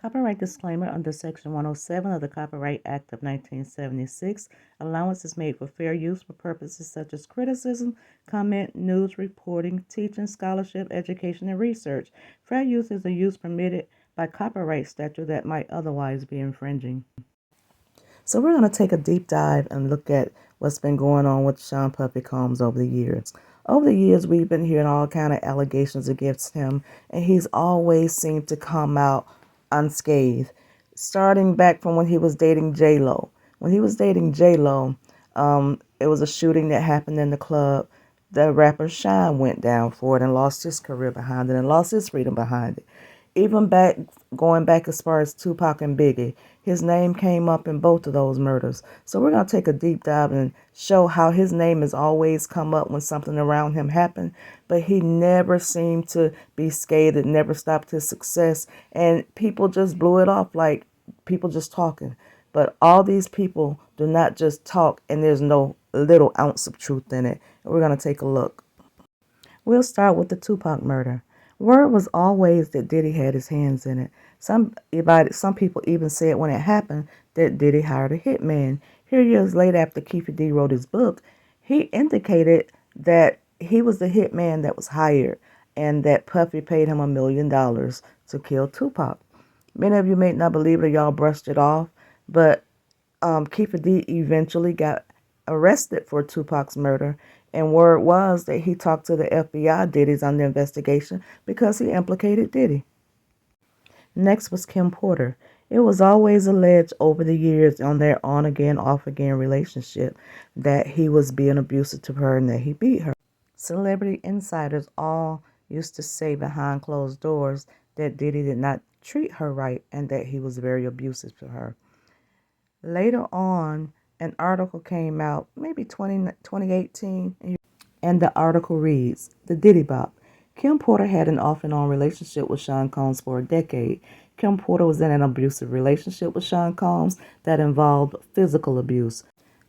Copyright disclaimer under Section 107 of the Copyright Act of 1976. Allowance is made for fair use for purposes such as criticism, comment, news reporting, teaching, scholarship, education, and research. Fair use is a use permitted by copyright statute that might otherwise be infringing. So we're going to take a deep dive and look at what's been going on with Sean Puffy Combs over the years. Over the years, we've been hearing all kind of allegations against him, and he's always seemed to come out unscathed. Starting back from when he was dating J-Lo. When he was dating J-Lo, it was a shooting that happened in the club. The rapper Sean went down for it and lost his career behind it and lost his freedom behind it. Even going back as far as Tupac and Biggie, his name came up in both of those murders. So we're going to take a deep dive and show how his name has always come up when something around him happened, but he never seemed to be scathed. It never stopped his success, and people just blew it off like people just talking. But all these people do not just talk, and there's no little ounce of truth in it. And we're going to take a look. We'll start with the Tupac murder. Word was always that Diddy had his hands in it. Some people even said when it happened that Diddy hired a hitman. Here, years later, after Keefe D wrote his book, he indicated that he was the hitman that was hired and that Puffy paid him $1 million to kill Tupac. Many of you may not believe it, or y'all brushed it off, but Keefe D eventually got arrested for Tupac's murder, and word was that he talked to the FBI Diddy's under investigation because he implicated Diddy. Next was Kim Porter. It was always alleged over the years on their on-again, off-again relationship that he was being abusive to her and that he beat her. Celebrity insiders all used to say behind closed doors that Diddy did not treat her right and that he was very abusive to her. Later on, an article came out, maybe 2018, and the article reads, The Diddy Bop. Kim Porter had an off-and-on relationship with Sean Combs for a decade. Kim Porter was in an abusive relationship with Sean Combs that involved physical abuse.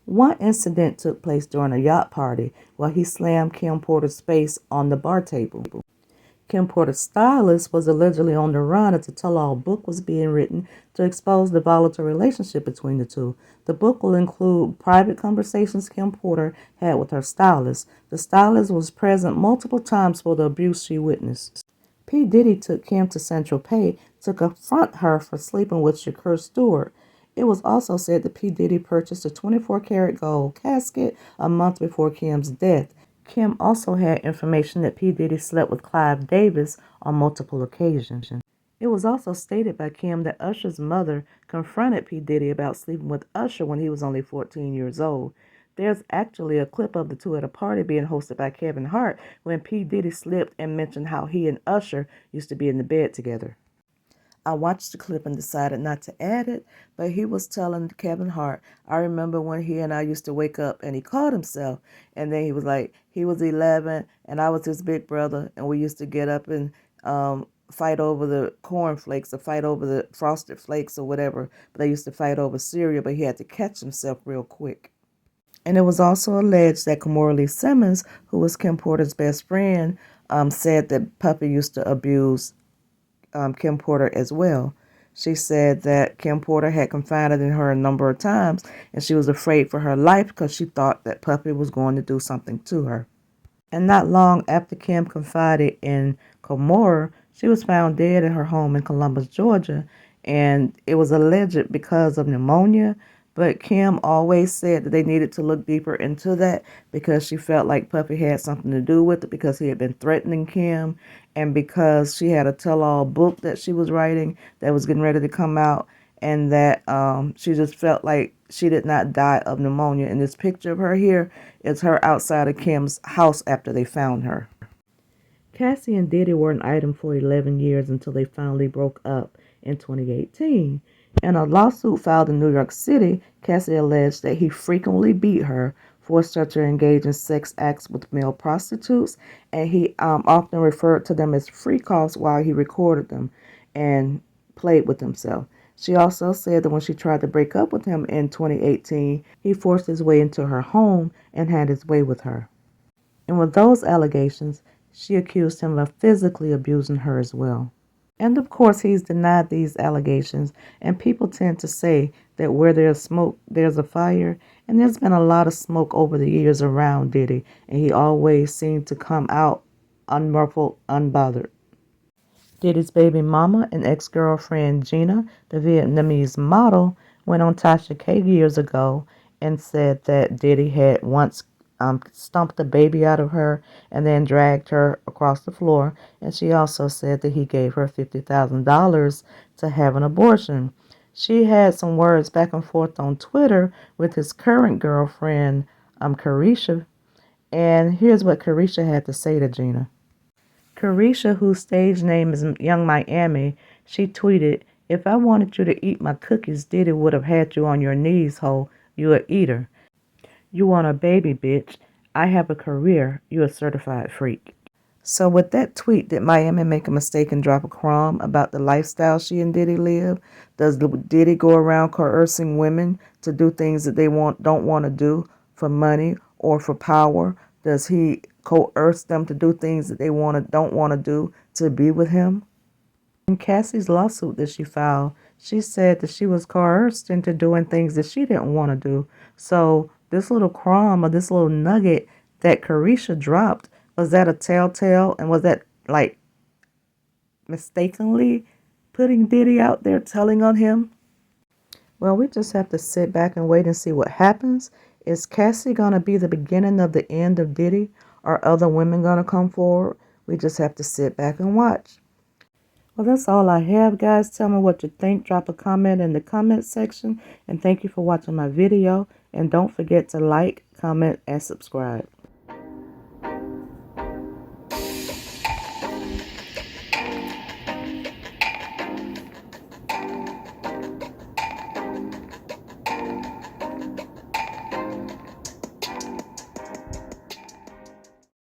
One incident took place during a yacht party where he slammed Kim Porter's face on the bar table. Kim Porter's stylist was allegedly on the run as a tell-all book was being written to expose the volatile relationship between the two. The book will include private conversations Kim Porter had with her stylist. The stylist was present multiple times for the abuse she witnessed. P. Diddy took Kim to Central Pay to confront her for sleeping with Shakur Stewart. It was also said that P. Diddy purchased a 24-karat gold casket a month before Kim's death. Kim also had information that P. Diddy slept with Clive Davis on multiple occasions. It was also stated by Kim that Usher's mother confronted P. Diddy about sleeping with Usher when he was only 14 years old. There's actually a clip of the two at a party being hosted by Kevin Hart when P. Diddy slipped and mentioned how he and Usher used to be in the bed together. I watched the clip and decided not to add it, but he was telling Kevin Hart, I remember when he and I used to wake up and he called himself, and then he was like, he was 11 and I was his big brother, and we used to get up and fight over the cornflakes or fight over the frosted flakes or whatever, but they used to fight over cereal, but he had to catch himself real quick. And it was also alleged that Kimora Lee Simmons, who was Kim Porter's best friend, said that Puffy used to abuse Kim Porter as well. She said that Kim Porter had confided in her a number of times, and she was afraid for her life because she thought that Puffy was going to do something to her. And not long after Kim confided in Kimora, she was found dead in her home in Columbus, Georgia, and it was alleged because of pneumonia. But Kim always said that they needed to look deeper into that because she felt like Puffy had something to do with it because he had been threatening Kim and because she had a tell-all book that she was writing that was getting ready to come out, and that she just felt like she did not die of pneumonia. And this picture of her here is her outside of Kim's house after they found her. Cassie and Diddy were an item for 11 years until they finally broke up in 2018. In a lawsuit filed in New York City, Cassie alleged that he frequently beat her, forced her to engage in sex acts with male prostitutes, and he often referred to them as freak offs while he recorded them and played with himself. She also said that when she tried to break up with him in 2018, he forced his way into her home and had his way with her. And with those allegations, she accused him of physically abusing her as well. And of course, he's denied these allegations. And people tend to say that where there's smoke, there's a fire. And there's been a lot of smoke over the years around Diddy. And he always seemed to come out unruffled, unbothered. Diddy's baby mama and ex-girlfriend Gina, the Vietnamese model, went on Tasha K years ago and said that Diddy had once stumped the baby out of her and then dragged her across the floor. And she also said that he gave her $50,000 to have an abortion. She had some words back and forth on Twitter with his current girlfriend, Carisha. And here's what Carisha had to say to Gina. Carisha, whose stage name is Young Miami, she tweeted, "If I wanted you to eat my cookies, Diddy would have had you on your knees, ho. You a eater. You want a baby, bitch. I have a career. You a certified freak." So with that tweet, did Miami make a mistake and drop a crumb about the lifestyle she and Diddy live? Does Diddy go around coercing women to do things that they don't want to do for money or for power? Does he coerce them to do things that they don't want to do to be with him? In Cassie's lawsuit that she filed, she said that she was coerced into doing things that she didn't want to do. So this little crumb or this little nugget that Carisha dropped, was that a telltale? And was that like mistakenly putting Diddy out there telling on him? Well, we just have to sit back and wait and see what happens. Is Cassie going to be the beginning of the end of Diddy? Are other women going to come forward? We just have to sit back and watch. Well, that's all I have, guys. Tell me what you think. Drop a comment in the comment section. And thank you for watching my video. And don't forget to like, comment, and subscribe.